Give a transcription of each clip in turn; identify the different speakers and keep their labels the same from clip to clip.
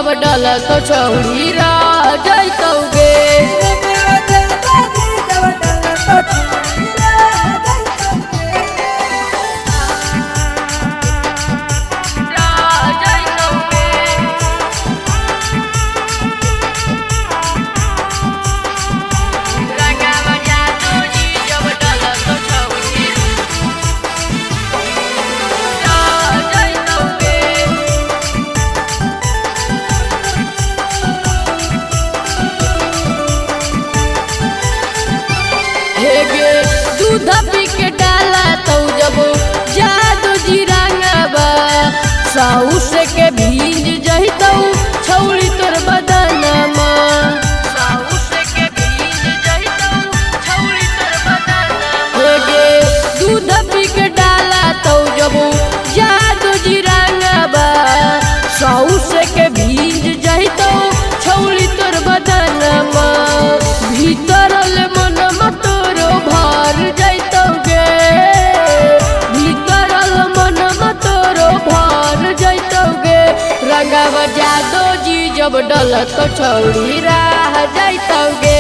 Speaker 1: जब डल तो छौड़ी रह जैतौगे। दूध पी के डाला तो जब जादू जी रंगबा साउस के भीज जहितौ छौड़ी तोर बदनमा। साउस के भीज जहितौ छौड़ी तोर बदनमा। दूध पी के डाला तो जब जादू जी रंगबा साउस के भीज जहितौ छौड़ी तोर बदनमा। भीतर ले मन तोरो भर जैतौगे। भीतर मन तोरो भर जैतौगे। रंगवा जादो जी जब डल तो छौड़ी रह जैतौगे।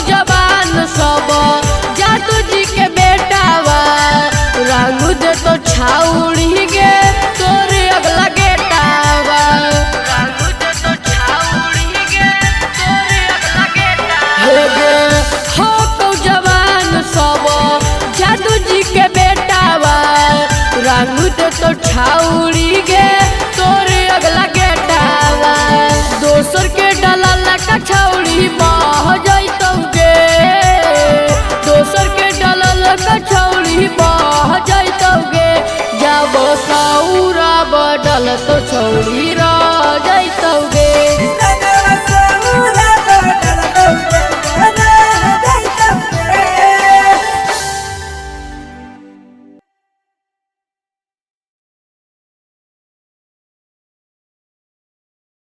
Speaker 1: जवान सब जादू जी के बेटावा रंग दे तो छाउड़ी गे तोरे अगला गेटावा। रंग दे तो छाउड़ी गे तोरे अगला गेटावा। हो जवान सब जादू जी के बेटावा रंग दे तो छाउड़ी गे तोरे अगला गेटावा। दोसर के डला लका छौड़ी बह जैतौगे। दोसर के डलल छौड़ी बह जैतौगे। जब सौरा बडल तो छौड़ी रह जैतौगे।